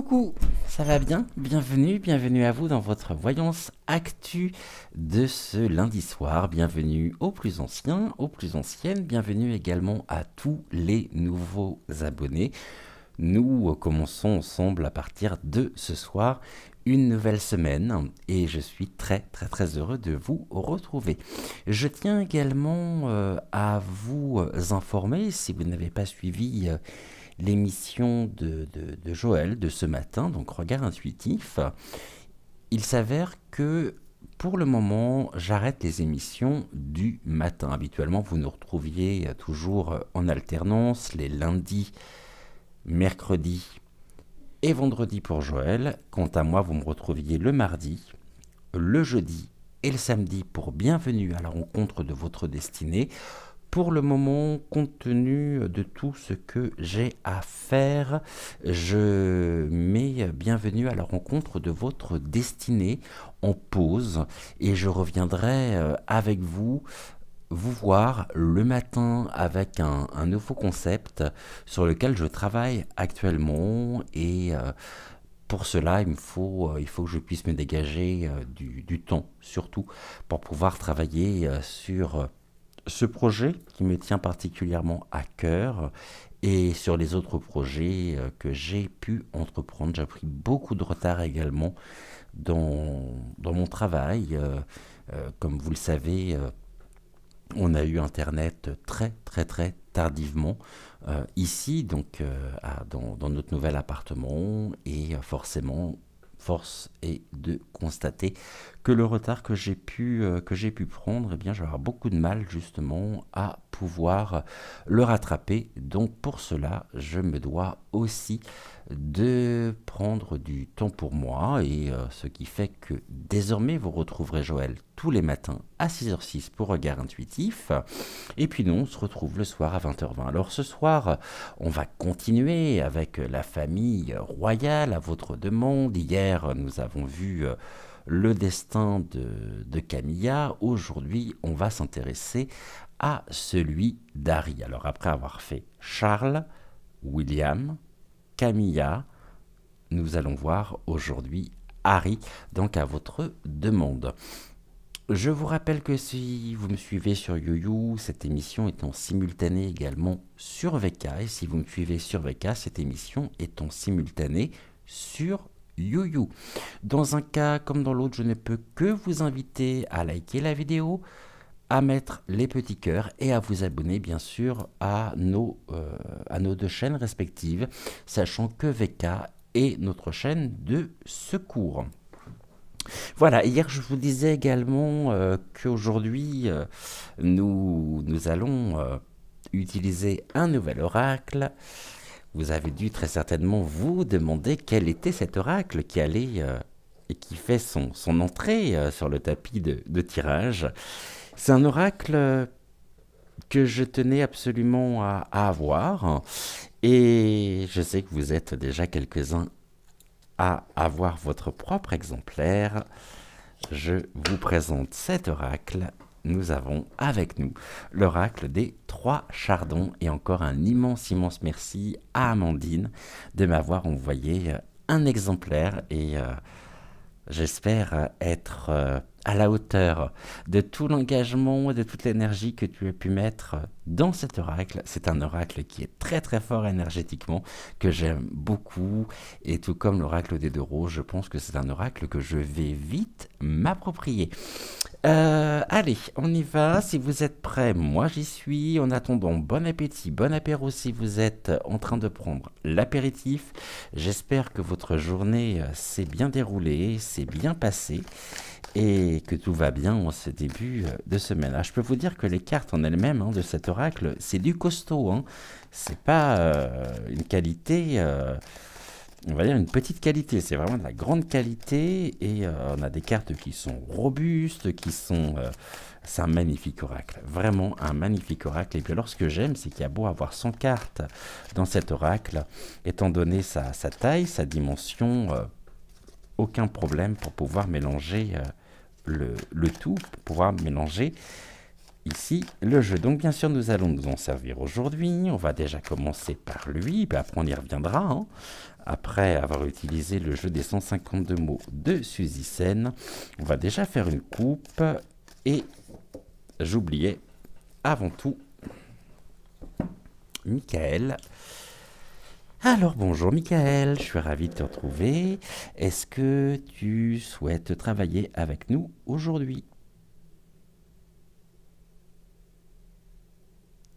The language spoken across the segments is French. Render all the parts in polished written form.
Coucou, ça va bien? Bienvenue à vous dans votre voyance actu de ce lundi soir. Bienvenue aux plus anciens, aux plus anciennes. Bienvenue également à tous les nouveaux abonnés. Nous commençons ensemble à partir de ce soir une nouvelle semaine et je suis très heureux de vous retrouver. Je tiens également à vous informer, si vous n'avez pas suivi l'émission de Joël de ce matin, donc Regard Intuitif, il s'avère que pour le moment, j'arrête les émissions du matin. Habituellement, vous nous retrouviez toujours en alternance les lundis, mercredis et vendredis pour Joël. Quant à moi, vous me retrouviez le mardi, le jeudi et le samedi pour Bienvenue à la rencontre de votre destinée. Pour le moment, compte tenu de tout ce que j'ai à faire, je mets Bienvenue à la rencontre de votre destinée en pause et je reviendrai avec vous voir le matin avec un nouveau concept sur lequel je travaille actuellement et pour cela, il faut que je puisse me dégager du temps, surtout pour pouvoir travailler sur ce projet qui me tient particulièrement à cœur et sur les autres projets que j'ai pu entreprendre. J'ai pris beaucoup de retard également dans mon travail. Comme vous le savez, on a eu Internet très tardivement ici, donc dans notre nouvel appartement, et forcément, force est de constater que le retard que j'ai pu prendre, eh bien, je vais avoir beaucoup de mal justement à pouvoir le rattraper. Donc pour cela, je me dois aussi de prendre du temps pour moi et ce qui fait que désormais vous retrouverez Joël tous les matins à 6h06 pour Regard Intuitif et puis nous on se retrouve le soir à 20h20. Alors ce soir on va continuer avec la famille royale à votre demande. Hier nous avons vu le destin de Camilla. Aujourd'hui on va s'intéresser à celui d'Harry. Alors après avoir fait Charles, William, Camilla, nous allons voir aujourd'hui Harry, donc à votre demande. Je vous rappelle que si vous me suivez sur YouYou, cette émission est en simultané également sur VK. Et si vous me suivez sur VK, cette émission est en simultané sur YouYou. Dans un cas comme dans l'autre, je ne peux que vous inviter à liker la vidéo, à mettre les petits cœurs et à vous abonner bien sûr à nos deux chaînes respectives, sachant que VK est notre chaîne de secours. Voilà, hier je vous disais également qu'aujourd'hui nous allons utiliser un nouvel oracle. Vous avez dû très certainement vous demander quel était cet oracle qui allait et qui fait son entrée sur le tapis de tirage. C'est un oracle que je tenais absolument à avoir et je sais que vous êtes déjà quelques-uns à avoir votre propre exemplaire. Je vous présente cet oracle. Nous avons avec nous l'oracle des 3 chardons et encore un immense merci à Amandine de m'avoir envoyé un exemplaire et j'espère être à la hauteur de tout l'engagement et de toute l'énergie que tu as pu mettre dans cet oracle. C'est un oracle qui est très fort énergétiquement, que j'aime beaucoup. Et tout comme l'oracle des 2 roses, je pense que c'est un oracle que je vais vite m'approprier. Allez, on y va. Si vous êtes prêts, moi j'y suis. En attendant, bon appétit, bon apéro si vous êtes en train de prendre l'apéritif. J'espère que votre journée s'est bien déroulée, s'est bien passée et que tout va bien en ce début de semaine. Alors, je peux vous dire que les cartes en elles-mêmes de cet oracle, c'est du costaud. C'est pas une qualité, on va dire une petite qualité. C'est vraiment de la grande qualité et on a des cartes qui sont robustes, qui sont... c'est un magnifique oracle, vraiment un magnifique oracle. Et puis alors ce que j'aime, c'est qu'il y a beau avoir 100 cartes dans cet oracle, étant donné sa taille, sa dimension... aucun problème pour pouvoir mélanger le tout, pour pouvoir mélanger ici le jeu. Donc bien sûr, nous allons nous en servir aujourd'hui. On va déjà commencer par lui, puis après on y reviendra. Hein. Après avoir utilisé le jeu des 152 mots de Suzy Sen, on va déjà faire une coupe. Et j'oubliais avant tout Michael. Alors bonjour Michael, je suis ravi de te retrouver. Est-ce que tu souhaites travailler avec nous aujourd'hui?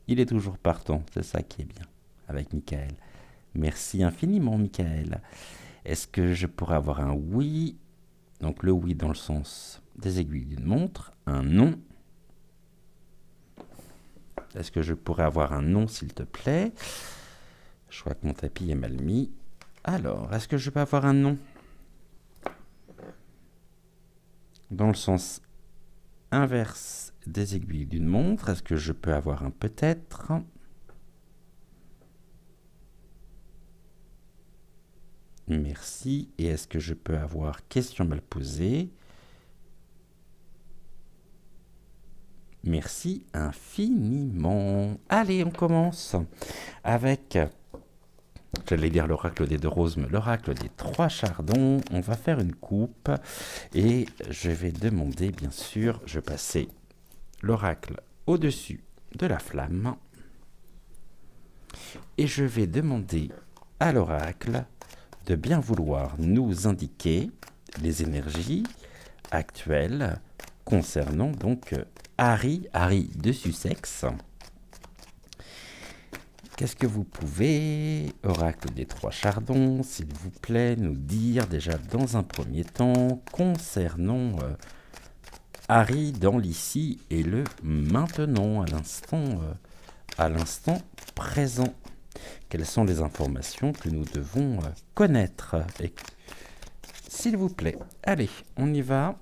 Il est toujours partant, c'est ça qui est bien avec Michael. Merci infiniment Michael. Est-ce que je pourrais avoir un oui? Donc le oui dans le sens des aiguilles d'une montre, un non. Est-ce que je pourrais avoir un non s'il te plaît? Je crois que mon tapis est mal mis. Alors, est-ce que je peux avoir un non? Dans le sens inverse des aiguilles d'une montre, est-ce que je peux avoir un peut-être? Merci. Et est-ce que je peux avoir question mal posée? Merci infiniment. Allez, on commence avec, j'allais dire l'oracle des deux roses, mais l'oracle des trois chardons. On va faire une coupe et je vais demander, bien sûr, je vais passer l'oracle au-dessus de la flamme et je vais demander à l'oracle de bien vouloir nous indiquer les énergies actuelles concernant donc Harry de Sussex. Qu'est-ce que vous pouvez, oracle des trois chardons, s'il vous plaît, nous dire déjà dans un premier temps concernant Harry dans l'ici et le maintenant, à l'instant présent? Quelles sont les informations que nous devons connaître? S'il vous plaît, allez, on y va.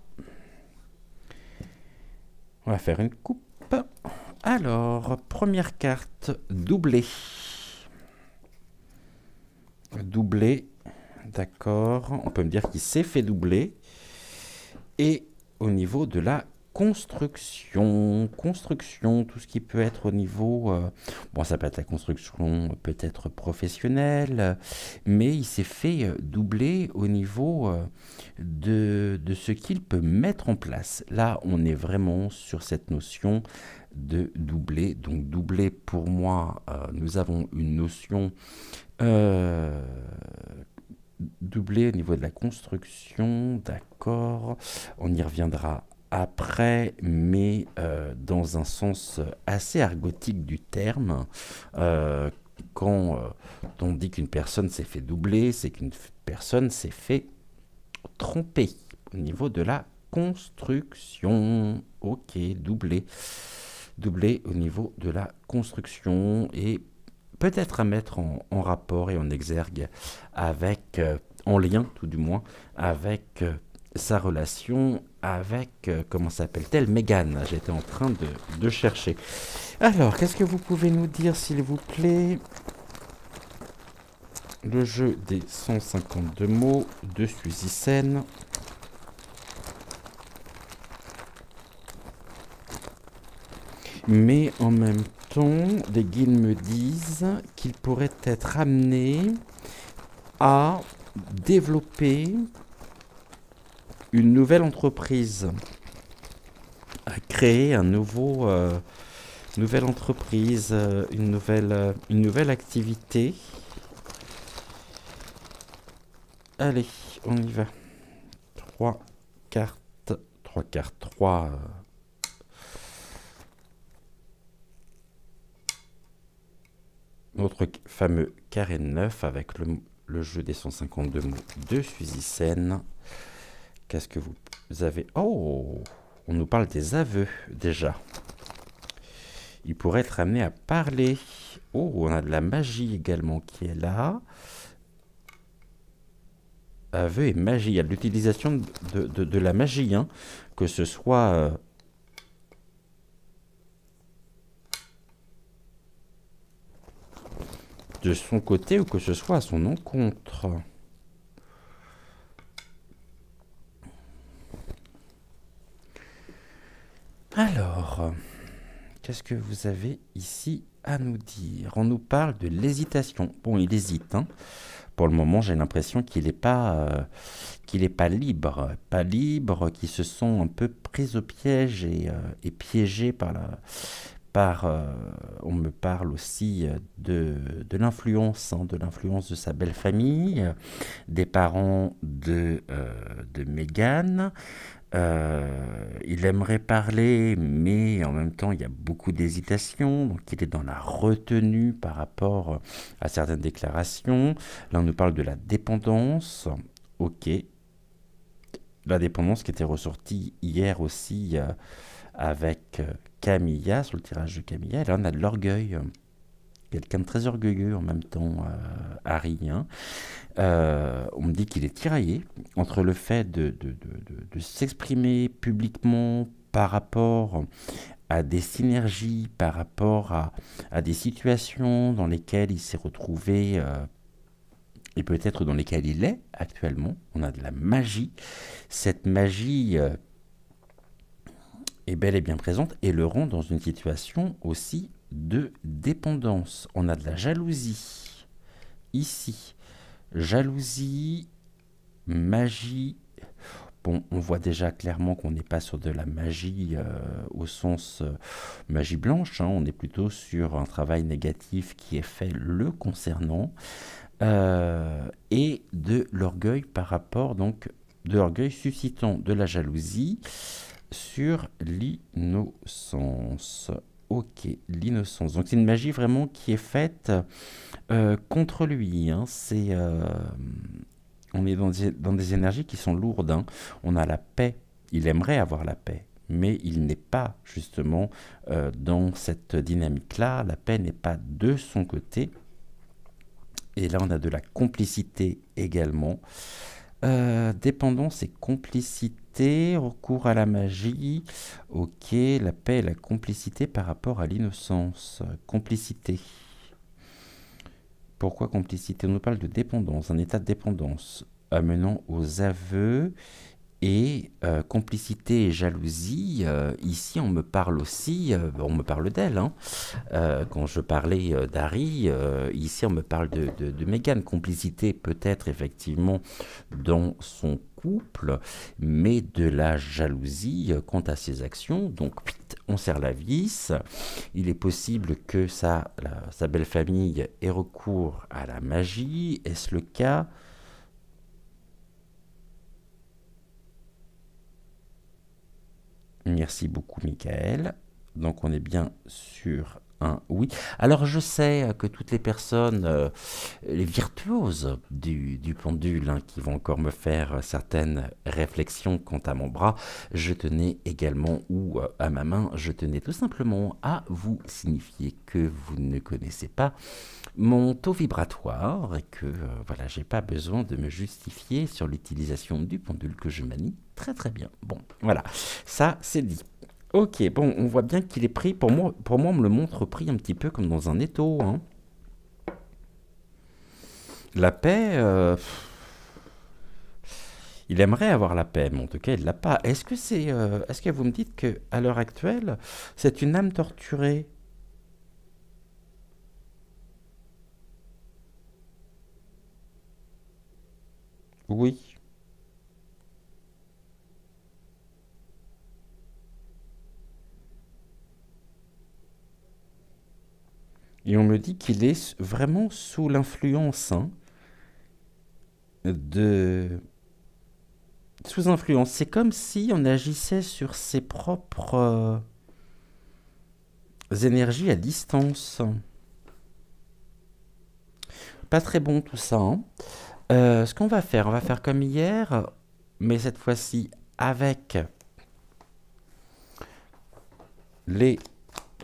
On va faire une coupe. Alors, première carte, doublé. Doublé, d'accord. On peut me dire qu'il s'est fait doubler. Et au niveau de la construction, tout ce qui peut être au niveau... bon, ça peut être la construction peut-être professionnelle, mais il s'est fait doubler au niveau de ce qu'il peut mettre en place. Là, on est vraiment sur cette notion de doubler. Donc, doubler, pour moi, nous avons une notion... doublé au niveau de la construction, d'accord, on y reviendra après, mais dans un sens assez argotique du terme. Quand on dit qu'une personne s'est fait doubler, c'est qu'une personne s'est fait tromper au niveau de la construction. Ok, doublé au niveau de la construction et peut-être à mettre en rapport et en exergue avec, en lien tout du moins, avec sa relation avec, comment s'appelle-t-elle, Meghan. J'étais en train de chercher. Alors, qu'est-ce que vous pouvez nous dire, s'il vous plaît? Le jeu des 152 mots de Suzy Sen. Mais en même temps, des guides me disent qu'il pourrait être amené à développer une nouvelle entreprise, à créer un nouveau, nouvelle entreprise, une nouvelle activité. Allez, on y va. 3 cartes, 3. Notre fameux carré 9 avec le jeu des 152 mots de Suzy Sen. Qu'est-ce que vous avez? Oh, on nous parle des aveux déjà. Il pourrait être amené à parler. Oh, on a de la magie également qui est là. Aveux et magie. Il y a de l'utilisation de la magie, hein, que ce soit... de son côté ou que ce soit à son encontre. Alors, qu'est-ce que vous avez ici à nous dire? On nous parle de l'hésitation. Bon, il hésite, hein. Pour le moment, j'ai l'impression qu'il est pas libre. Pas libre, qu'il se sent un peu pris au piège et piégé par la... on me parle aussi de l'influence, hein, de l'influence de sa belle famille, des parents de Meghan. Il aimerait parler, mais en même temps, il y a beaucoup d'hésitation. Donc, il est dans la retenue par rapport à certaines déclarations. Là, on nous parle de la dépendance. Ok. La dépendance qui était ressortie hier aussi avec Camilla, sur le tirage de Camilla. Et là, on a de l'orgueil. Quelqu'un de très orgueilleux en même temps, Harry, hein. On me dit qu'il est tiraillé entre le fait de s'exprimer publiquement par rapport à des synergies, par rapport à des situations dans lesquelles il s'est retrouvé et peut-être dans lesquelles il est actuellement. On a de la magie. Cette magie est bel et bien présente et le rend dans une situation aussi de dépendance. On a de la jalousie ici. Jalousie, magie. Bon, on voit déjà clairement qu'on n'est pas sur de la magie au sens magie blanche, hein. On est plutôt sur un travail négatif qui est fait le concernant. Et de l'orgueil par rapport, donc, de l'orgueil suscitant de la jalousie sur l'innocence. Ok, l'innocence. Donc c'est une magie vraiment qui est faite contre lui, hein. On est dans des énergies qui sont lourdes, hein. On a la paix. Il aimerait avoir la paix, mais il n'est pas justement dans cette dynamique-là. La paix n'est pas de son côté. Et là, on a de la complicité également. Dépendance et complicité, recours à la magie. Ok, la paix et la complicité par rapport à l'innocence. Complicité. Pourquoi complicité? On nous parle de dépendance, un état de dépendance amenant aux aveux et complicité et jalousie. Ici, on me parle aussi, on me parle d'elle, hein. Quand je parlais d'Harry, ici, on me parle de Meghan. Complicité peut-être effectivement dans son couple, mais de la jalousie quant à ses actions. Donc, on serre la vis. Il est possible que sa belle famille ait recours à la magie. Est-ce le cas? Merci beaucoup, Michael. Donc, on est bien sur un oui. Alors, je sais que toutes les personnes, les virtuoses du pendule, hein, qui vont encore me faire certaines réflexions quant à mon bras, je tenais également, ou à ma main, je tenais tout simplement à vous signifier que vous ne connaissez pas mon taux vibratoire et que voilà, j'ai pas besoin de me justifier sur l'utilisation du pendule que je manie très très bien. Bon, voilà, ça c'est dit. Ok, bon, on voit bien qu'il est pris. Pour moi, on me le montre pris un petit peu comme dans un étau, hein. La paix, il aimerait avoir la paix, mais en tout cas, il l'a pas. Est-ce que vous me dites que à l'heure actuelle, c'est une âme torturée? Oui. Et on me dit qu'il est vraiment sous l'influence, hein, de... Sous influence. C'est comme si on agissait sur ses propres énergies à distance. Pas très bon tout ça, hein. Ce qu'on va faire, on va faire comme hier, mais cette fois-ci avec les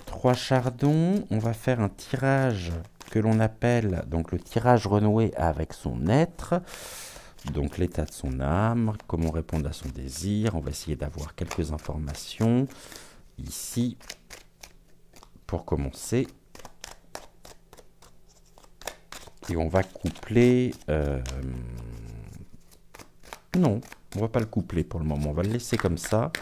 trois chardons. On va faire un tirage que l'on appelle donc le tirage renoué avec son être. Donc l'état de son âme, comment répondre à son désir. On va essayer d'avoir quelques informations ici pour commencer. Et on va coupler... Non, on va pas le coupler pour le moment. On va le laisser comme ça.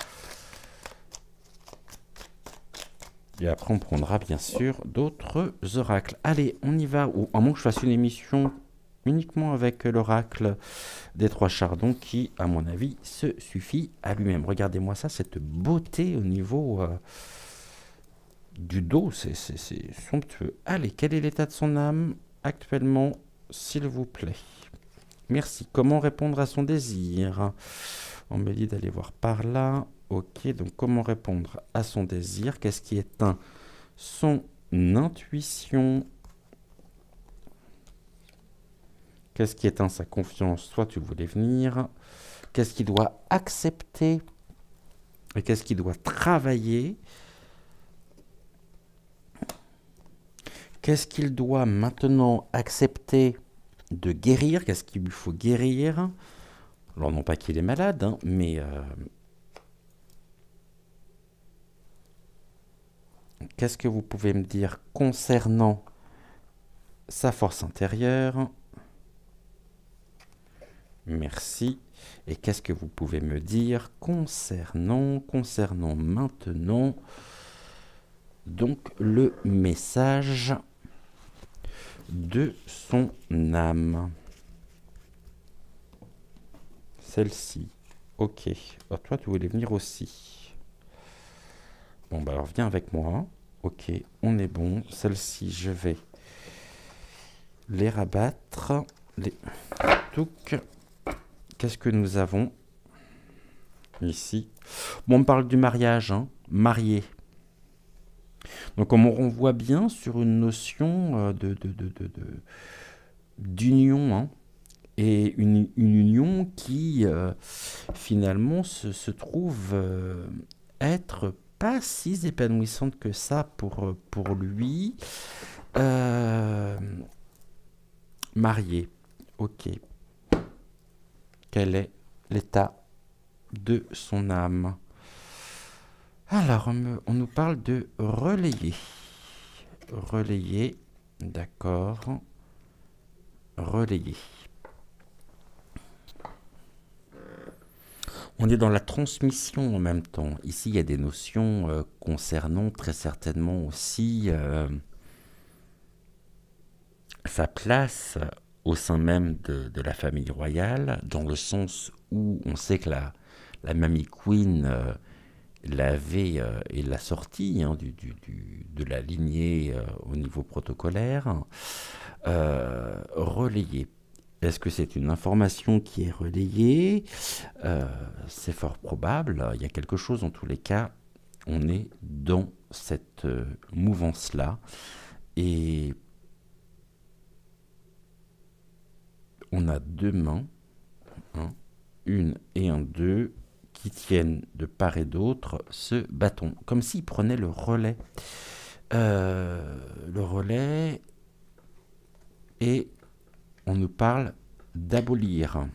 Et après, on prendra bien sûr d'autres oracles. Allez, on y va. Ou à moins que je fasse une émission uniquement avec l'oracle des trois chardons qui, à mon avis, se suffit à lui-même. Regardez-moi ça, cette beauté au niveau du dos, c'est somptueux. Allez, quel est l'état de son âme actuellement, s'il vous plaît? Merci. Comment répondre à son désir? On me dit d'aller voir par là. Ok, donc comment répondre à son désir? Qu'est-ce qui éteint son intuition? Qu'est-ce qui éteint sa confiance? Toi, tu voulais venir. Qu'est-ce qu'il doit accepter? Et qu'est-ce qu'il doit travailler? Qu'est-ce qu'il doit maintenant accepter de guérir? Qu'est-ce qu'il lui faut guérir? Alors, non pas qu'il est malade, hein, mais qu'est-ce que vous pouvez me dire concernant sa force intérieure? Merci. Et qu'est-ce que vous pouvez me dire concernant maintenant, donc le message de son âme? Celle-ci. Ok. Oh, toi, tu voulais venir aussi. Bon, bah alors viens avec moi. Ok, on est bon. Celle-ci, je vais les rabattre. Les... Touc. Qu'est-ce que nous avons ici? Bon, on parle du mariage, hein. Marié. Donc on renvoie bien sur une notion d'union, hein, et une union qui finalement se trouve être pas si épanouissante que ça pour lui. Marié, ok. Quel est l'état de son âme? Alors, on nous parle de relayer. Relayer, d'accord. Relayer. On est dans la transmission en même temps. Ici, il y a des notions concernant très certainement aussi sa place au sein même de la famille royale, dans le sens où on sait que la Mamie Queen l'avait et l'a sortie, hein, de la lignée au niveau protocolaire, relayée. Est-ce que c'est une information qui est relayée? C'est fort probable. Il y a quelque chose, en tous les cas, on est dans cette mouvance-là. Et on a deux mains, hein, une et un deux, qui tiennent de part et d'autre ce bâton, comme s'ils prenaient le relais. Le relais, et on nous parle d'abolir.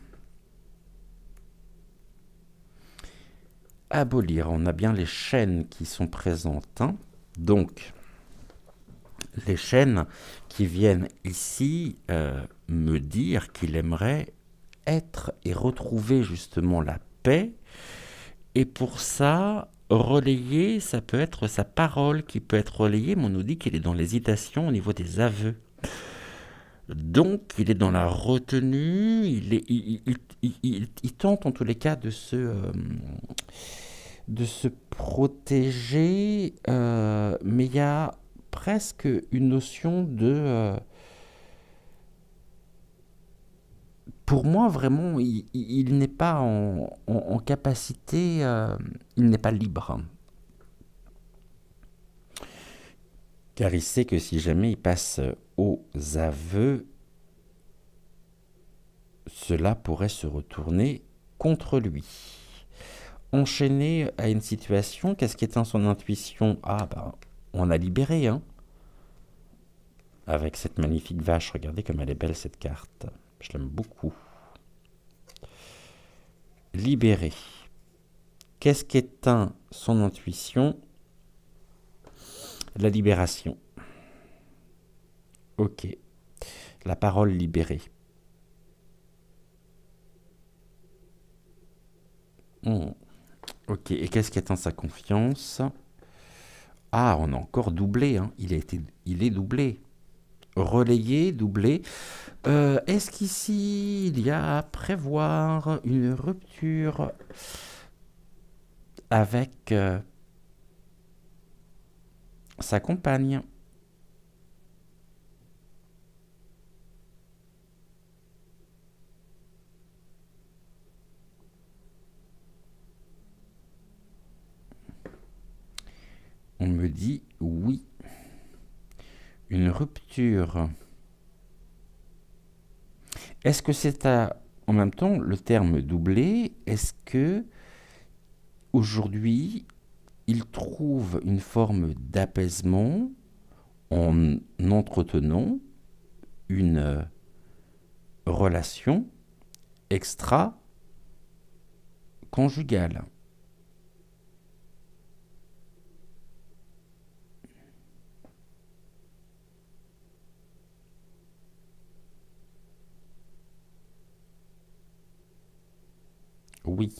Abolir, on a bien les chaînes qui sont présentes, hein. Donc, les chaînes qui viennent ici me dire qu'il aimerait être et retrouver justement la paix. Et pour ça, relayer, ça peut être sa parole qui peut être relayée, mais on nous dit qu'il est dans l'hésitation au niveau des aveux. Donc, il est dans la retenue, il tente en tous les cas de se protéger, mais il y a presque une notion de... pour moi, vraiment, il n'est pas en capacité, il n'est pas libre. Car il sait que si jamais il passe aux aveux, cela pourrait se retourner contre lui. Enchaîné à une situation, qu'est-ce qui éteint son intuition? Ah, ben, on a libéré, hein. Avec cette magnifique vache, regardez comme elle est belle cette carte. Je l'aime beaucoup. Libéré. Qu'est-ce qui éteint son intuition? La libération. Ok. La parole libérée. Ok. Et qu'est-ce qui éteint sa confiance? Ah, on a encore doublé, hein. Il est doublé. Relayé, doublé. Est-ce qu'ici, il y a à prévoir une rupture avec sa compagne? On me dit oui. Une rupture. Est-ce que en même temps le terme doublé? Est-ce que aujourd'hui il trouve une forme d'apaisement en entretenant une relation extra-conjugale? Oui,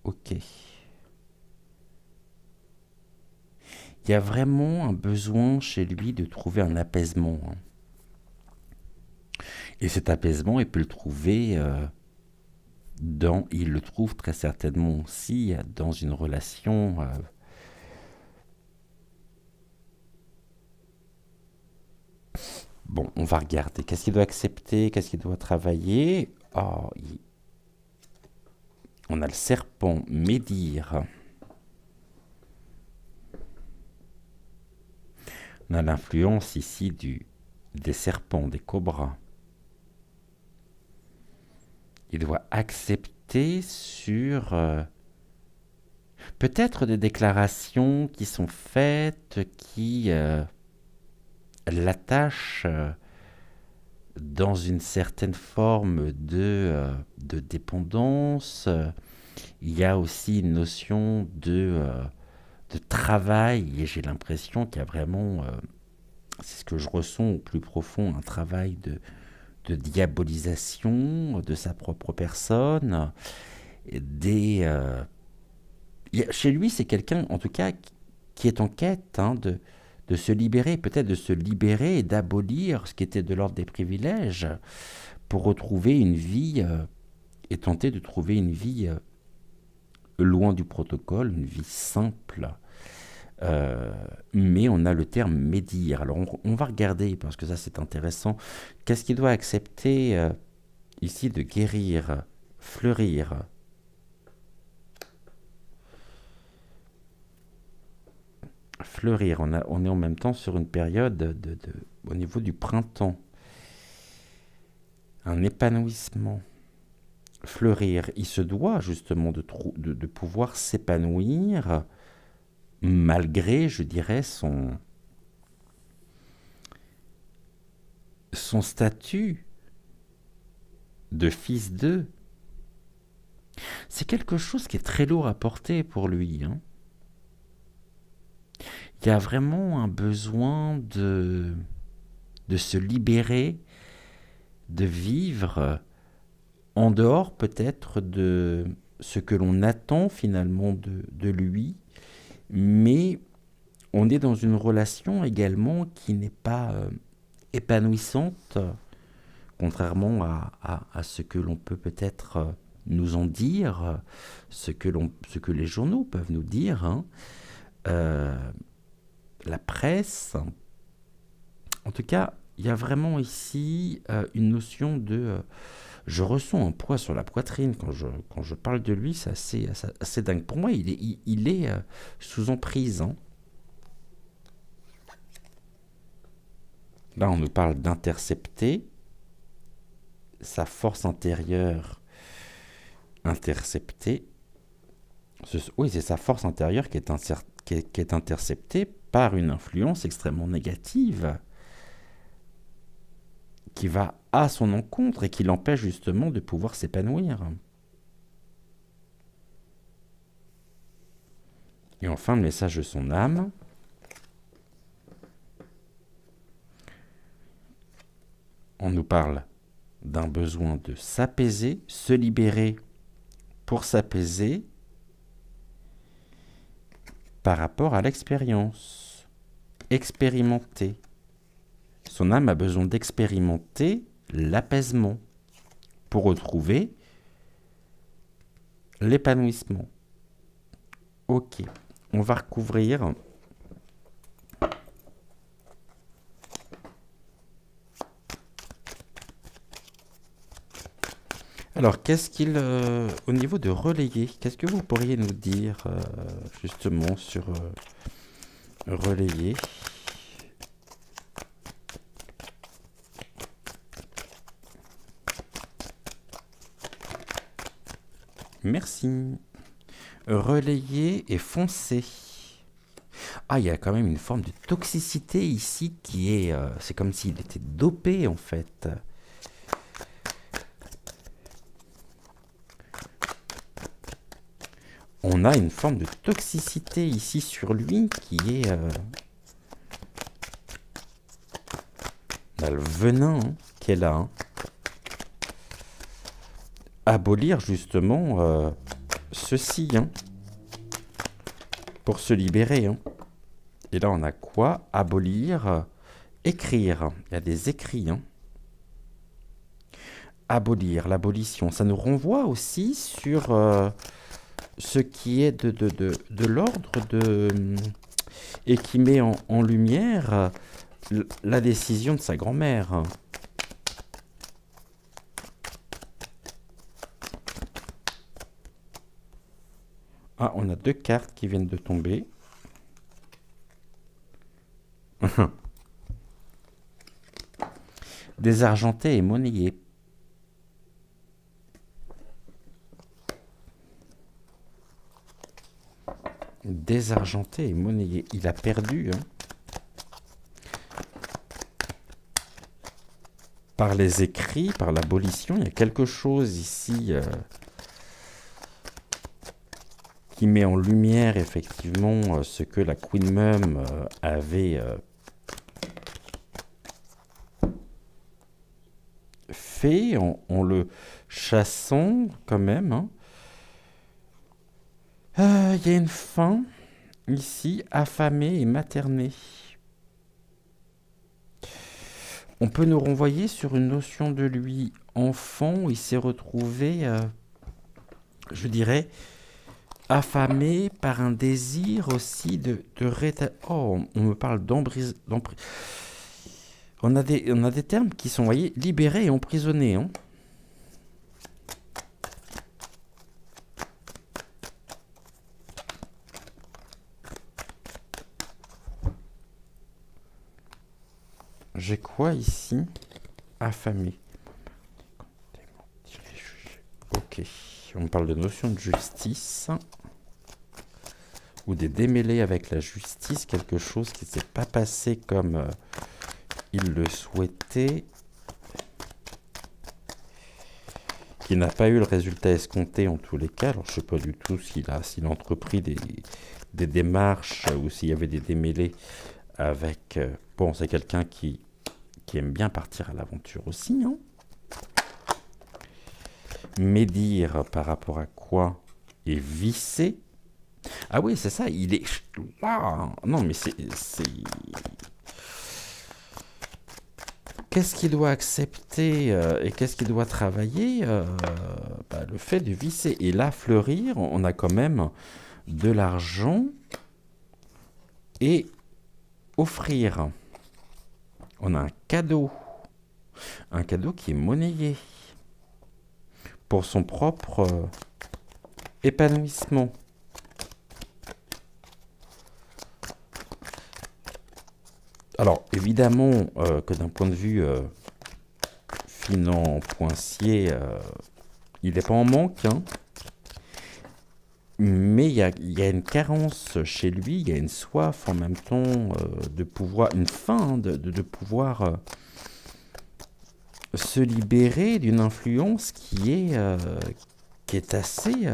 ok. Il y a vraiment un besoin chez lui de trouver un apaisement, hein. Et cet apaisement, il peut le trouver il le trouve très certainement aussi dans une relation. Bon, on va regarder. Qu'est-ce qu'il doit accepter? Qu'est-ce qu'il doit travailler? Oh, on a le serpent médire. On a l'influence ici des serpents, des cobras. Il doit accepter sur peut-être des déclarations qui sont faites, qui l'attachent dans une certaine forme de dépendance. Il y a aussi une notion de travail, et j'ai l'impression qu'il y a vraiment, c'est ce que je ressens au plus profond, un travail de diabolisation de sa propre personne. Chez lui, c'est quelqu'un, en tout cas, qui est en quête, hein, de se libérer, peut-être de se libérer et d'abolir ce qui était de l'ordre des privilèges pour retrouver une vie et tenter de trouver une vie loin du protocole, une vie simple. Mais on a le terme médire. Alors on va regarder, parce que ça c'est intéressant. Qu'est-ce qu'il doit accepter ici de guérir, fleurir? Fleurir, on est en même temps sur une période au niveau du printemps. Un épanouissement. Fleurir, il se doit justement de pouvoir s'épanouir malgré, je dirais, son statut de fils d'eux. C'est quelque chose qui est très lourd à porter pour lui, hein. Il y a vraiment un besoin de se libérer, de vivre en dehors peut-être de ce que l'on attend finalement de lui, mais on est dans une relation également qui n'est pas épanouissante, contrairement à ce que l'on peut peut-être nous en dire, ce que les journaux peuvent nous dire, hein. La presse. En tout cas, il y a vraiment ici une notion de... je ressens un poids sur la poitrine quand je parle de lui, c'est assez dingue. Pour moi, il est sous emprise, hein. Là, on nous parle d'intercepter sa force intérieure interceptée. Oui, c'est sa force intérieure qui est interceptée par une influence extrêmement négative qui va à son encontre et qui l'empêche justement de pouvoir s'épanouir. Et enfin, le message de son âme. On nous parle d'un besoin de s'apaiser, se libérer pour s'apaiser, par rapport à l'expérience. Expérimenter. Son âme a besoin d'expérimenter l'apaisement pour retrouver l'épanouissement. Ok, on va recouvrir. Alors, qu'est-ce qu'il, au niveau de relayer, qu'est-ce que vous pourriez nous dire justement sur relayer? Merci. Relayer et foncer. Ah, il y a quand même une forme de toxicité ici qui est... c'est comme s'il était dopé en fait. On a une forme de toxicité ici sur lui qui est... on a le venin qui est là. Hein. Abolir justement ceci, hein, pour se libérer. Hein. Et là, on a quoi? Abolir, écrire. Il y a des écrits. Hein. Abolir, l'abolition. Ça nous renvoie aussi sur ce qui est de l'ordre de... et qui met en lumière la décision de sa grand-mère. Ah, on a deux cartes qui viennent de tomber. Désargenté et monnayé. Désargenté et monnayé. Il a perdu. Hein. Par les écrits, par l'abolition, il y a quelque chose ici... qui met en lumière effectivement ce que la Queen Mum avait fait en le chassant quand même. Hein. Y a une fin ici, affamée et maternée. On peut nous renvoyer sur une notion de lui enfant où il s'est retrouvé, je dirais, affamé par un désir aussi de oh, on me parle d'emprise. On a des termes qui sont, voyez, libérés et emprisonnés. Hein. J'ai quoi ici? Affamé. Ok. On parle de notion de justice. Ou des démêlés avec la justice. Quelque chose qui ne s'est pas passé comme il le souhaitait. Qui n'a pas eu le résultat escompté en tous les cas. Alors je ne sais pas du tout s'il a entrepris des démarches ou s'il y avait des démêlés avec... bon, c'est quelqu'un qui aime bien partir à l'aventure aussi. Hein. Médire par rapport à quoi? Et visser. Ah oui, c'est ça, il est... Wow. Non, mais c'est... Qu'est-ce qu'il doit accepter et qu'est-ce qu'il doit travailler le fait de visser. Et là, fleurir, on a quand même de l'argent et offrir. On a un cadeau. Un cadeau qui est monnayé. Pour son propre épanouissement. Alors, évidemment que d'un point de vue financier, il n'est pas en manque, hein, mais il y a une carence chez lui, il y a une soif en même temps de pouvoir, une faim hein, de pouvoir se libérer d'une influence qui est assez...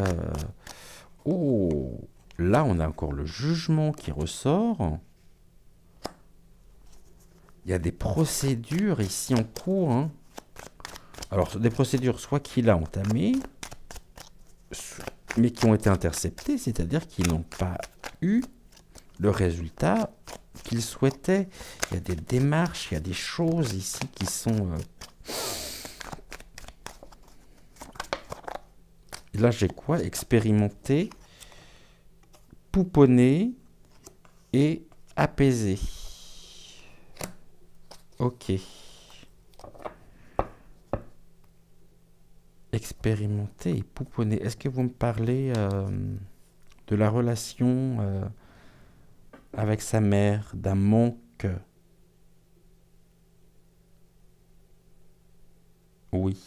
oh, là, on a encore le jugement qui ressort. Il y a des procédures ici en cours. Hein. Alors, des procédures soit qu'il a entamées, mais qui ont été interceptées, c'est-à-dire qu'ils n'ont pas eu le résultat qu'il souhaitait. Il y a des démarches, il y a des choses ici qui sont... Là, j'ai quoi? Expérimenter, pouponner et apaiser. Ok. Expérimenter et pouponner. Est-ce que vous me parlez de la relation avec sa mère, d'un manque? Oui.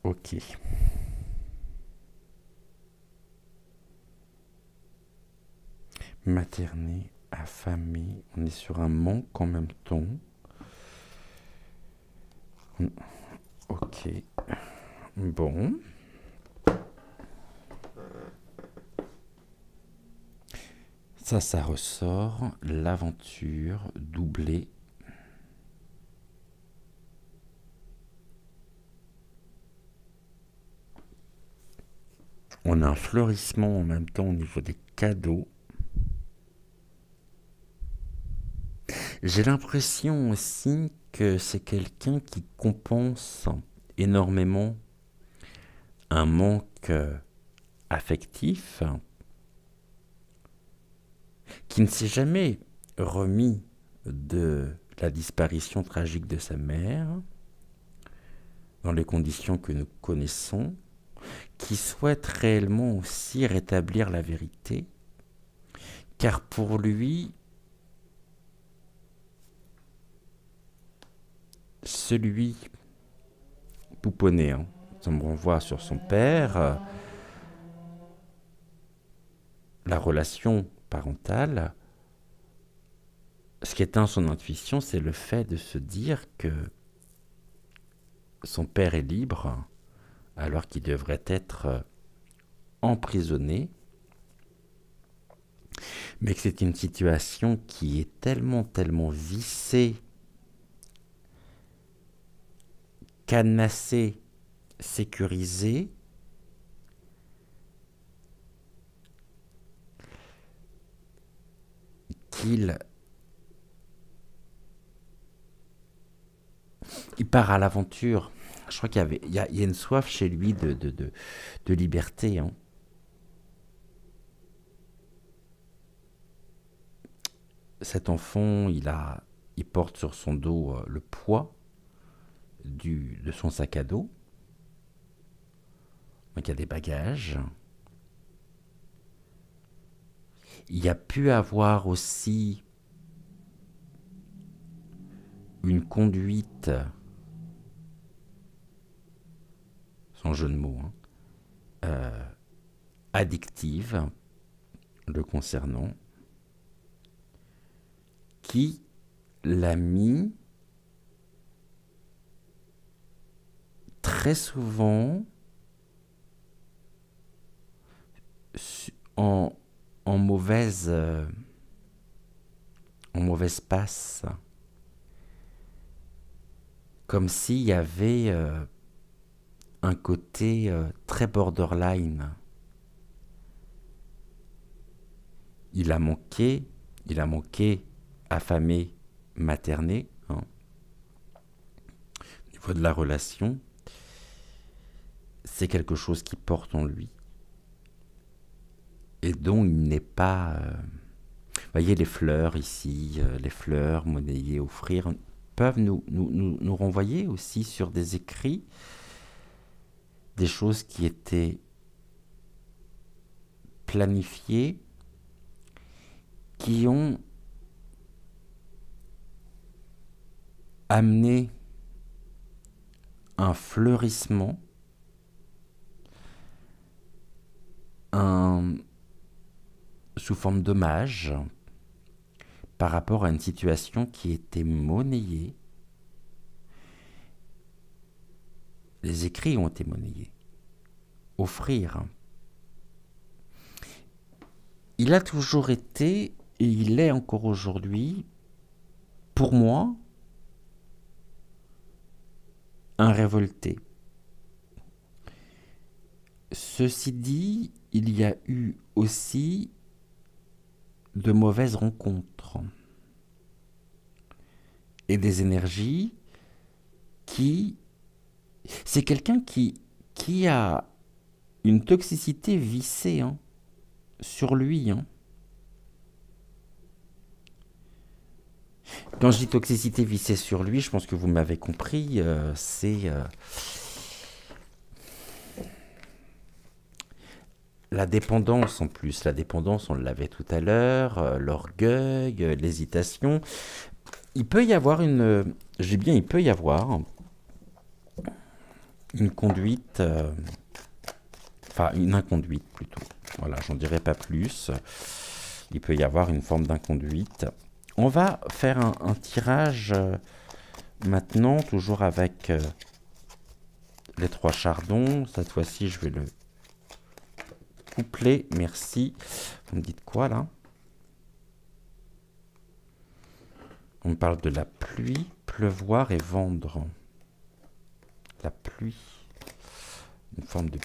Ok. Materner, affamé, on est sur un manque en même temps. Ok. Bon. Ça ressort. L'aventure doublée. On a un fleurissement en même temps au niveau des cadeaux. J'ai l'impression aussi que c'est quelqu'un qui compense énormément un manque affectif, qui ne s'est jamais remis de la disparition tragique de sa mère, dans les conditions que nous connaissons, qui souhaite réellement aussi rétablir la vérité, car pour lui, celui pouponné, ça me renvoie sur son père, la relation parentale, ce qui éteint son intuition, c'est le fait de se dire que son père est libre, alors qu'il devrait être emprisonné, mais que c'est une situation qui est tellement vissée, cadenassée, sécurisée, qu'il part à l'aventure. Je crois qu'il y a une soif chez lui de liberté. Cet enfant, il porte sur son dos le poids de son sac à dos. Donc il y a des bagages. Il y a pu avoir aussi une conduite, sans jeu de mots, addictive le concernant, qui l'a mis très souvent en mauvaise passe, comme s'il y avait un côté très borderline. Il a manqué affamé, materné, au niveau de la relation. C'est quelque chose qui porte en lui et dont il n'est pas... Vous voyez les fleurs ici, les fleurs, monnayer, offrir, peuvent nous renvoyer aussi sur des écrits, des choses qui étaient planifiées, qui ont amené un fleurissement, sous forme d'hommage par rapport à une situation qui était monnayée. Les écrits ont été monnayés. Offrir. Il a toujours été, et il est encore aujourd'hui, pour moi, un révolté. Ceci dit, il y a eu aussi de mauvaises rencontres et des énergies qui... C'est quelqu'un qui a une toxicité vissée hein, sur lui. Hein. Quand je dis toxicité vissée sur lui, je pense que vous m'avez compris, c'est la dépendance en plus. La dépendance, on l'avait tout à l'heure, l'orgueil, l'hésitation. Il peut y avoir une... Je dis bien, il peut y avoir une conduite... Enfin, une inconduite plutôt. Voilà, j'en dirai pas plus. Il peut y avoir une forme d'inconduite. On va faire un tirage maintenant, toujours avec les 3 chardons. Cette fois-ci, je vais le coupler. Merci. Vous me dites quoi là? On parle de la pluie, pleuvoir et vendre. La pluie. Une forme de...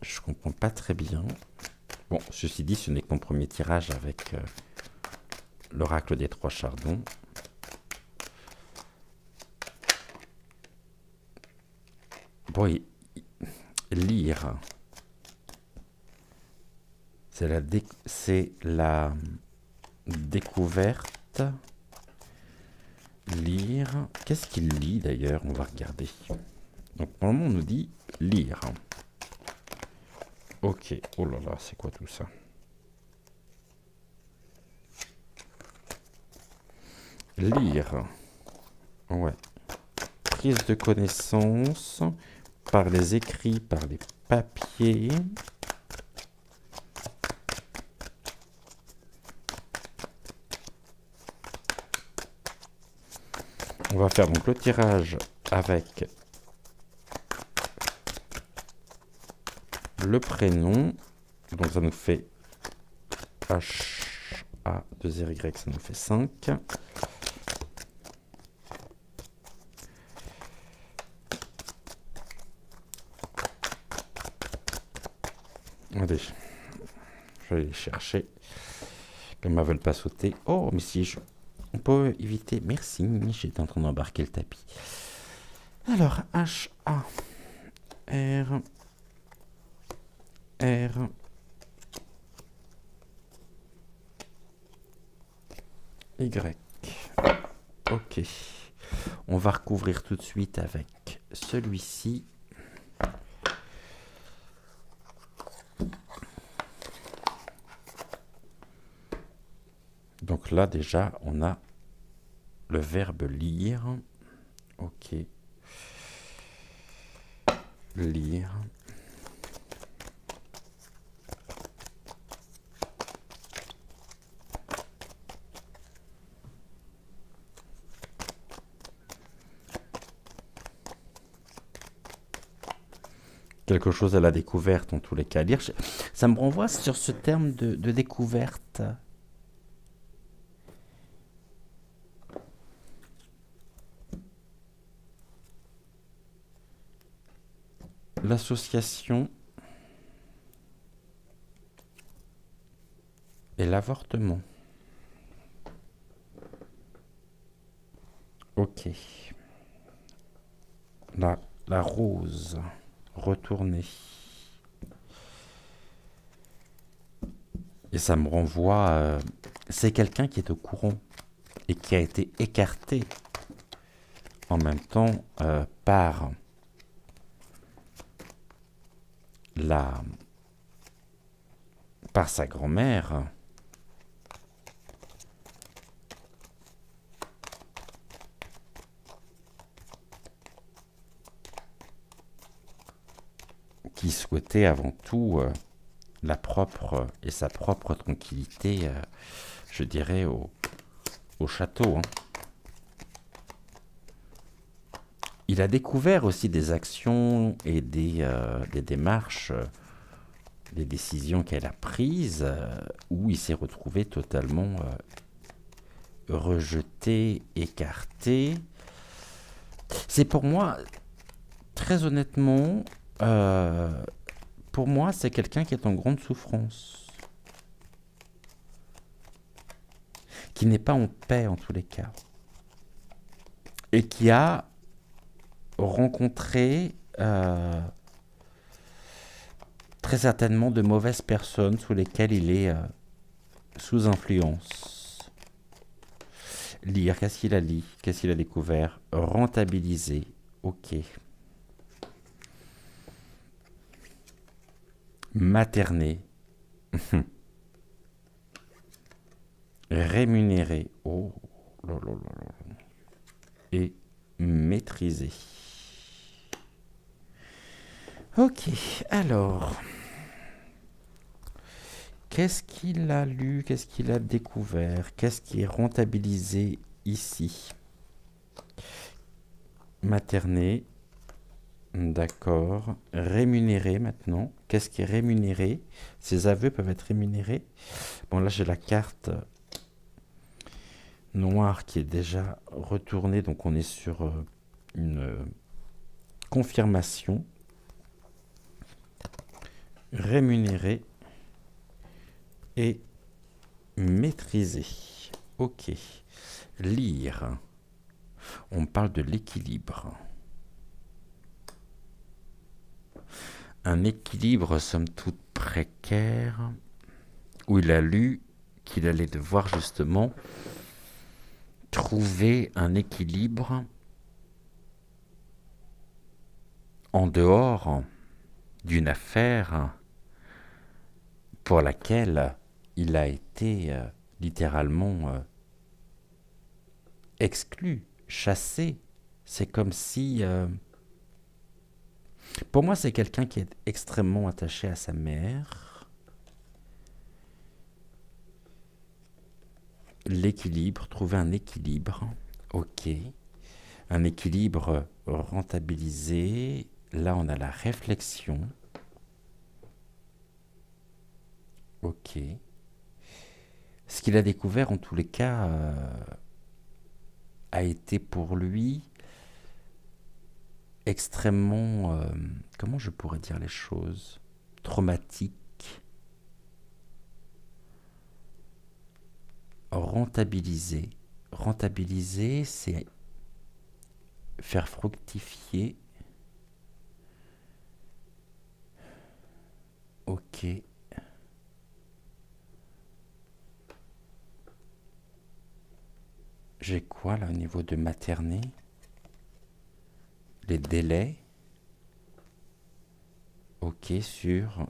Je comprends pas très bien. Bon, ceci dit, ce n'est que mon premier tirage avec l'oracle des 3 chardons. Bon, lire. C'est la découverte. Lire. Qu'est-ce qu'il lit d'ailleurs? On va regarder. Donc, normalement, on nous dit lire. Ok. Oh là là, c'est quoi tout ça? Lire. Ouais. Prise de connaissance par les écrits, par les papiers. On va faire donc le tirage avec le prénom. Donc ça nous fait H-A-2-R-Y, ça nous fait 5. Allez, je vais aller les chercher. Comme elles ne veulent pas sauter. Oh, mais si, on peut éviter. Merci, j'étais en train d'embarquer le tapis. Alors, H-A-R... R. Y. Ok. On va recouvrir tout de suite avec celui-ci. Donc là, déjà, on a le verbe lire. Ok. Lire. Quelque chose à la découverte, en tous les cas. Lire, ça me renvoie sur ce terme de découverte. L'association et l'avortement. Ok. La rose retournée. Et ça me renvoie... c'est quelqu'un qui est au courant et qui a été écarté en même temps par sa grand-mère. Qui souhaitait avant tout sa propre tranquillité, je dirais, au château. Hein. Il a découvert aussi des actions et des démarches, des décisions qu'elle a prises, où il s'est retrouvé totalement rejeté, écarté. C'est pour moi, très honnêtement, pour moi, c'est quelqu'un qui est en grande souffrance, qui n'est pas en paix en tous les cas, et qui a rencontré très certainement de mauvaises personnes sous lesquelles il est sous influence. Lire, qu'est-ce qu'il a lu, qu'est-ce qu'il a découvert, rentabiliser, ok. Materner, rémunérer, oh là là là là, et maîtriser. Ok, alors, qu'est-ce qu'il a lu, qu'est-ce qu'il a découvert, qu'est-ce qui est rentabilisé ici? Materner, d'accord. Rémunérer maintenant, qu'est-ce qui est rémunéré? Ces aveux peuvent être rémunérés. Bon, là j'ai la carte noire qui est déjà retournée, donc on est sur une confirmation. Rémunérer et maîtriser. Ok. Lire. On parle de l'équilibre. Un équilibre somme toute précaire, où il a lu qu'il allait devoir justement trouver un équilibre en dehors d'une affaire pour laquelle il a été littéralement exclu, chassé. C'est comme si... pour moi, c'est quelqu'un qui est extrêmement attaché à sa mère. L'équilibre, trouver un équilibre. Ok. Un équilibre rentabilisé. Là, on a la réflexion. Ok. Ce qu'il a découvert, en tous les cas, a été pour lui extrêmement, comment je pourrais dire les choses, traumatique, rentabiliser. Rentabiliser, c'est faire fructifier. Ok. J'ai quoi là au niveau de materner? Les délais. Ok, sur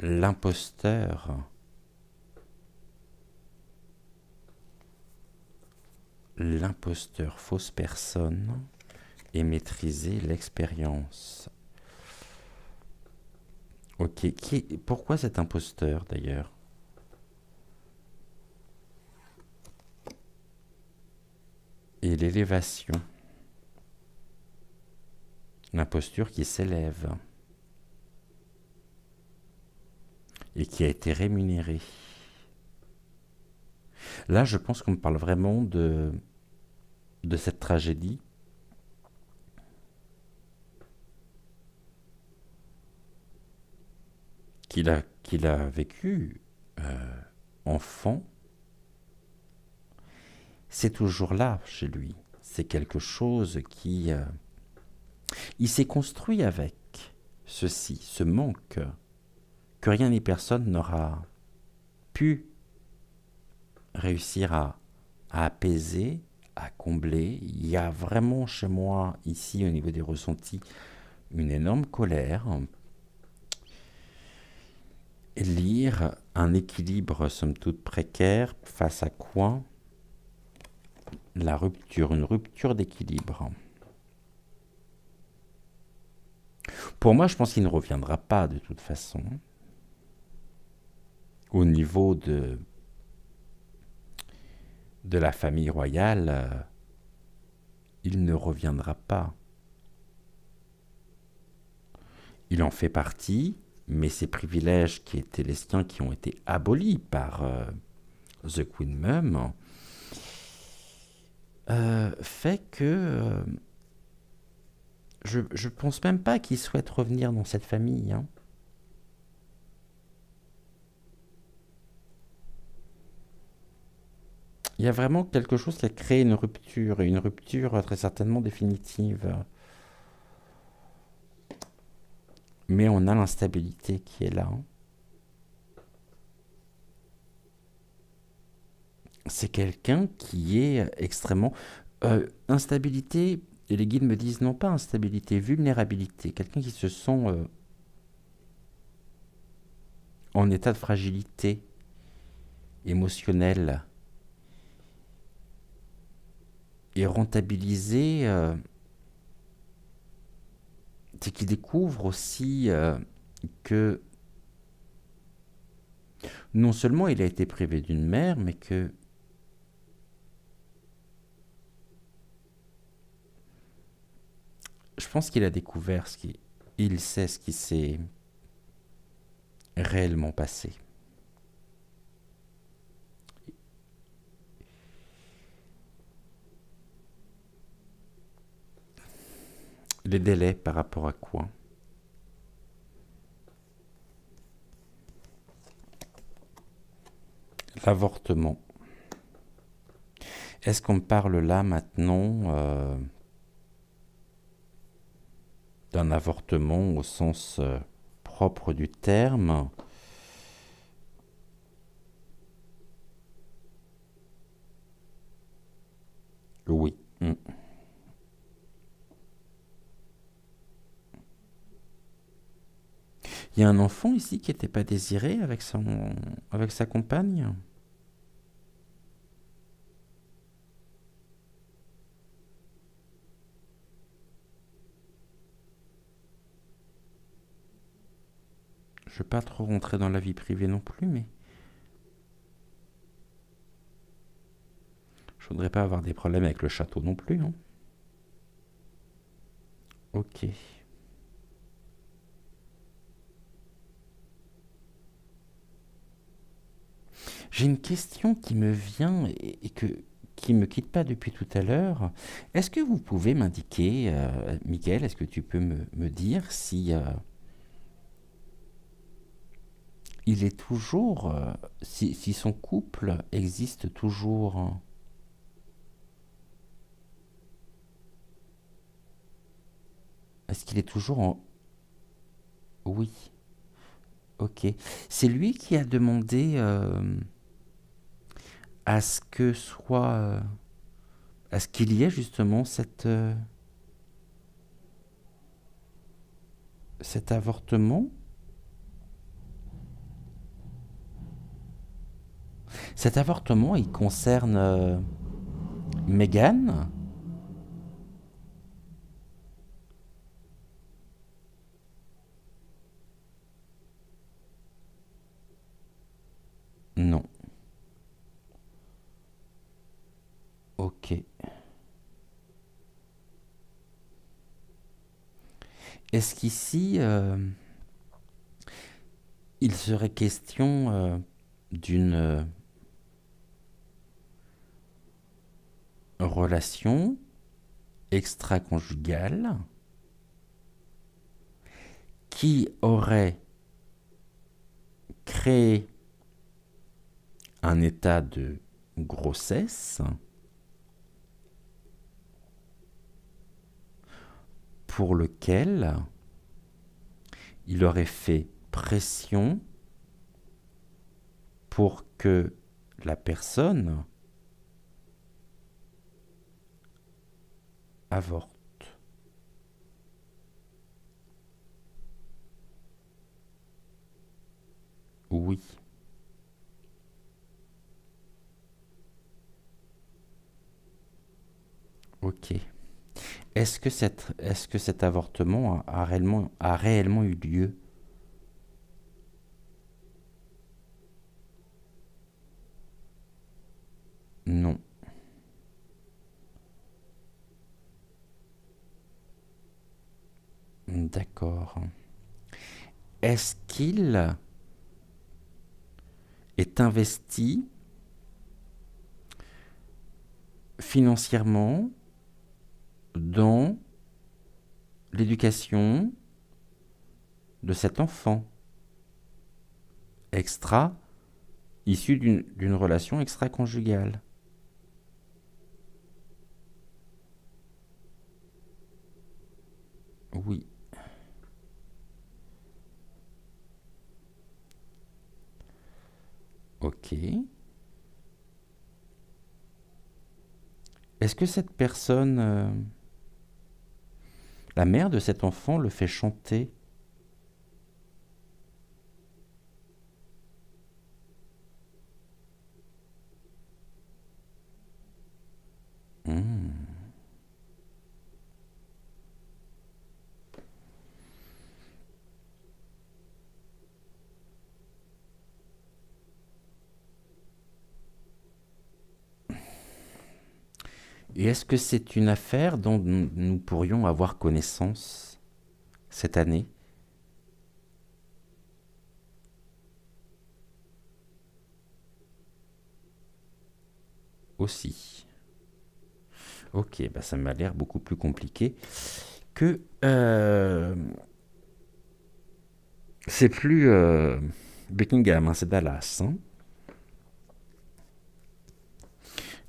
l'imposteur. L'imposteur, fausse personne, et maîtriser l'expérience. Ok, pourquoi cet imposteur d'ailleurs? Et l'élévation. L'imposture qui s'élève. Et qui a été rémunérée. Là, je pense qu'on me parle vraiment de cette tragédie. Qu'il a vécu enfant. C'est toujours là chez lui. C'est quelque chose qui... il s'est construit avec ceci, ce manque que rien ni personne n'aura pu réussir à apaiser, à combler. Il y a vraiment chez moi, ici, au niveau des ressentis, une énorme colère. Lire un équilibre, somme toute précaire, face à quoi? La rupture, une rupture d'équilibre. Pour moi, je pense qu'il ne reviendra pas de toute façon. Au niveau de la famille royale, il ne reviendra pas. Il en fait partie, mais ces privilèges qui étaient les siens, qui ont été abolis par The Queen Mum, fait que je pense même pas qu'il souhaite revenir dans cette famille, hein. Il y a vraiment quelque chose qui a créé une rupture, et une rupture très certainement définitive. Mais on a l'instabilité qui est là, hein. C'est quelqu'un qui est extrêmement... instabilité, et les guides me disent non pas instabilité, vulnérabilité. Quelqu'un qui se sent en état de fragilité émotionnelle et rentabilisé, c'est qu'il découvre aussi que non seulement il a été privé d'une mère, mais que je pense qu'il a découvert ce qui... Il sait ce qui s'est réellement passé. Les délais par rapport à quoi? L'avortement. Est-ce qu'on me parle là maintenant d'un avortement au sens propre du terme? Oui. Il y a un enfant ici qui n'était pas désiré avec sa compagne? Je ne vais pas trop rentrer dans la vie privée non plus, mais je voudrais pas avoir des problèmes avec le château non plus, hein. Ok. J'ai une question qui me vient qui me quitte pas depuis tout à l'heure. Est-ce que vous pouvez m'indiquer, Miguel, est-ce que tu peux me dire si il est toujours, si son couple existe toujours, hein? Est-ce qu'il est toujours en... Oui, ok. C'est lui qui a demandé à ce que soit... à ce qu'il y ait justement cet avortement. Cet avortement, il concerne Meghan? Non. Ok. Est-ce qu'ici, il serait question d'une relation extra-conjugale qui aurait créé un état de grossesse pour lequel il aurait fait pression pour que la personne avorte. Oui. Ok. Est-ce que cet avortement a réellement eu lieu? Non. D'accord. Est-ce qu'il est investi financièrement dans l'éducation de cet enfant issu d'une relation extra-conjugale. Oui. Ok. Est-ce que cette personne, la mère de cet enfant, le fait chanter? Hmm. Et est-ce que c'est une affaire dont nous pourrions avoir connaissance cette année? Aussi. Ok, bah ça m'a l'air beaucoup plus compliqué que... c'est plus Buckingham, hein, c'est Dallas. Hein.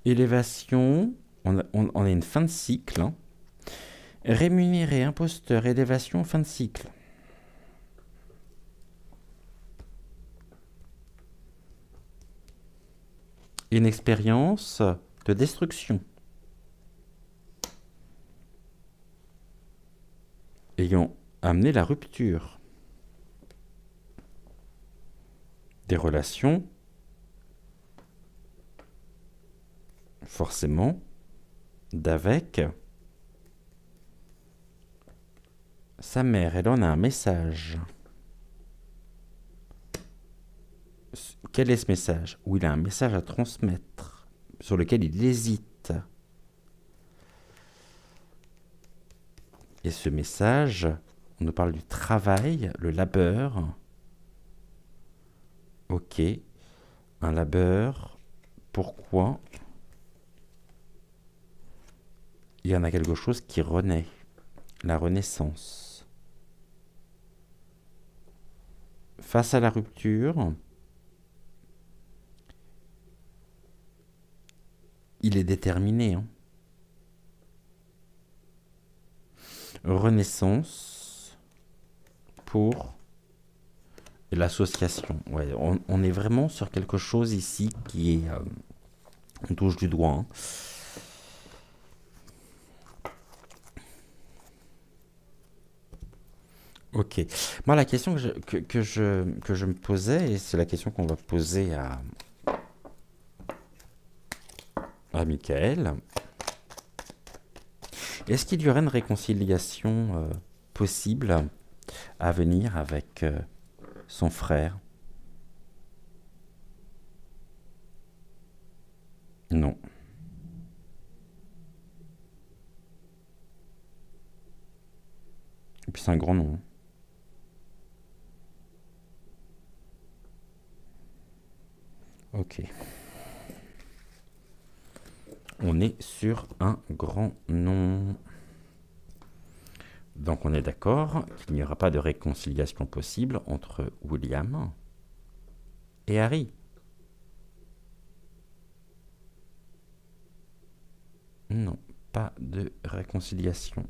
Élévation, on a une fin de cycle. Hein. Rémunéré, imposteur, élévation, fin de cycle. Une expérience de destruction. Ayant amené la rupture des relations, forcément, d'avec sa mère. Elle en a un message. Quel est ce message? Où il a un message à transmettre, sur lequel il hésite. Et ce message, on nous parle du travail, le labeur. Ok, un labeur. Pourquoi? Il y en a quelque chose qui renaît. La renaissance. Face à la rupture, il est déterminé. Hein. Renaissance pour l'association. Ouais, on est vraiment sur quelque chose ici qui est... on touche du doigt. Hein. Ok. Moi, la question que je me posais, et c'est la question qu'on va poser à Michael, est-ce qu'il y aurait une réconciliation possible à venir avec son frère? Non. Et puis c'est un grand nom. Ok. On est sur un grand nom. Donc on est d'accord qu'il n'y aura pas de réconciliation possible entre William et Harry. Non, pas de réconciliation.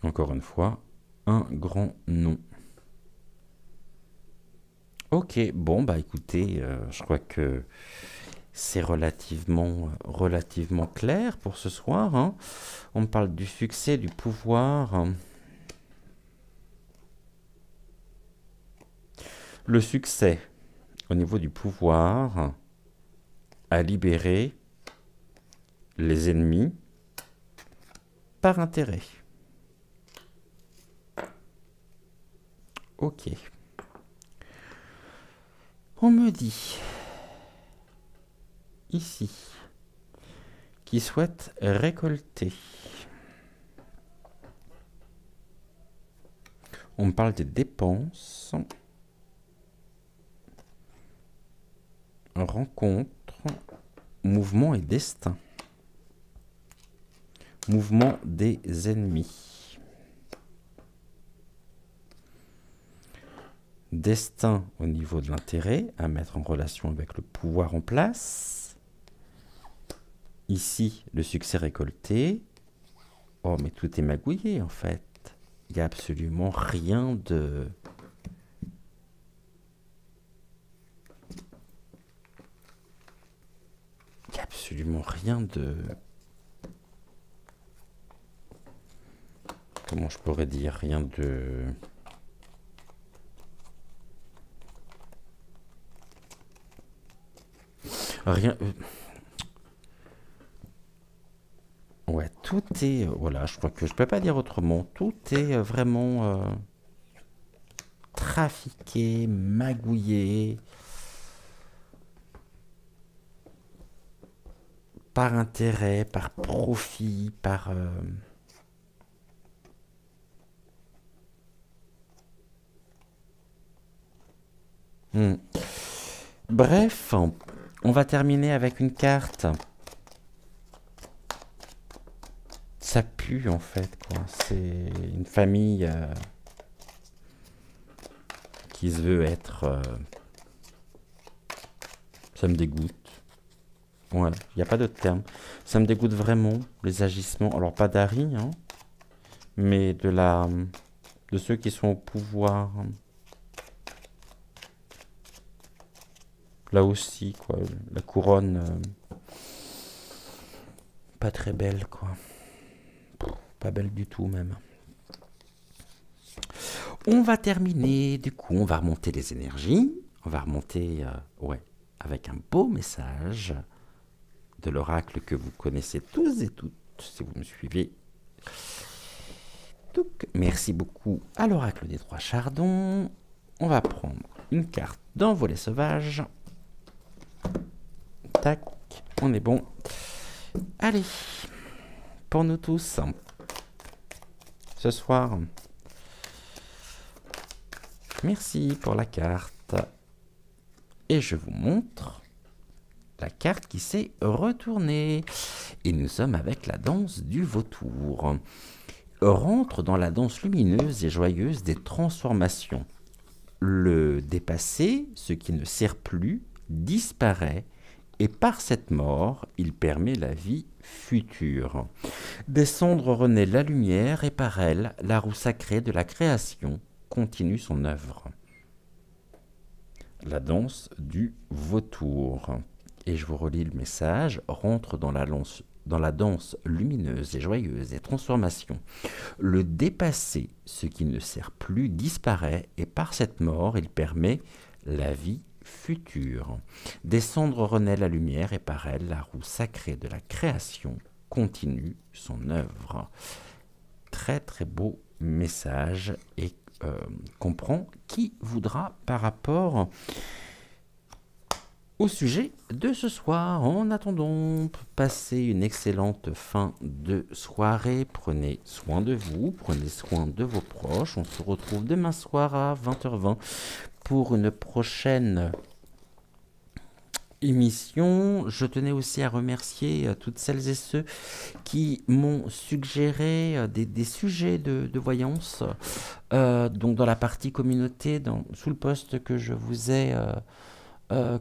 Encore une fois, un grand nom. Ok, bon, bah écoutez, je crois que c'est relativement clair pour ce soir. Hein. On me parle du succès, du pouvoir. Le succès au niveau du pouvoir à libérer les ennemis par intérêt. Ok. On me dit ici qui souhaite récolter. On me parle des dépenses rencontre, mouvement et destin. Mouvement des ennemis. Destin au niveau de l'intérêt, à mettre en relation avec le pouvoir en place. Ici, le succès récolté. Oh, mais tout est magouillé en fait. Il n'y a absolument rien de... Il n'y a absolument rien de... Comment je pourrais dire? Rien de... Rien... Ouais, tout est... Voilà, je crois que je peux pas dire autrement. Tout est vraiment trafiqué, magouillé, par intérêt, par profit, par... Bref, on va terminer avec une carte. Ça pue en fait, quoi. C'est une famille qui se veut être... Ça me dégoûte. Voilà, il n'y a pas d'autre terme. Ça me dégoûte vraiment, les agissements. Alors pas d'Harry, hein, mais de ceux qui sont au pouvoir. Là aussi, quoi. La couronne, pas très belle, quoi. Pas belle du tout, même. On va terminer, du coup, on va remonter les énergies. On va remonter, ouais, avec un beau message de l'oracle que vous connaissez tous et toutes, si vous me suivez. Donc, merci beaucoup à l'oracle des trois chardons. On va prendre une carte d'envolée sauvage. Tac, on est bon. Allez, pour nous tous, ce soir, merci pour la carte. Et je vous montre la carte qui s'est retournée. Et nous sommes avec la danse du vautour. Rentre dans la danse lumineuse et joyeuse des transformations. Le dépassé, ce qui ne sert plus, disparaît, et par cette mort, il permet la vie future. Des cendres renaît la lumière, et par elle, la roue sacrée de la création continue son œuvre. La danse du vautour. Et je vous relis le message. Rentre dans la danse lumineuse et joyeuse des transformations. Le dépassé, ce qui ne sert plus, disparaît, et par cette mort, il permet la vie future. Des cendres renaît la lumière, et par elle, la roue sacrée de la création continue son œuvre. Très très beau message, et comprend qui voudra par rapport au sujet de ce soir. En attendant, passez une excellente fin de soirée. Prenez soin de vous, prenez soin de vos proches. On se retrouve demain soir à 20h20 pour une prochaine émission. Je tenais aussi à remercier toutes celles et ceux qui m'ont suggéré des sujets de voyance, donc dans la partie communauté, sous le post que je vous ai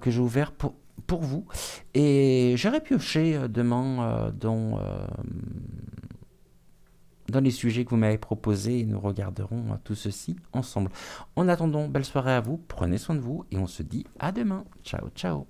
que j'ai ouvert pour vous, et j'irai piocher demain dans les sujets que vous m'avez proposés, et nous regarderons tout ceci ensemble. En attendant, belle soirée à vous, prenez soin de vous, et on se dit à demain. Ciao, ciao.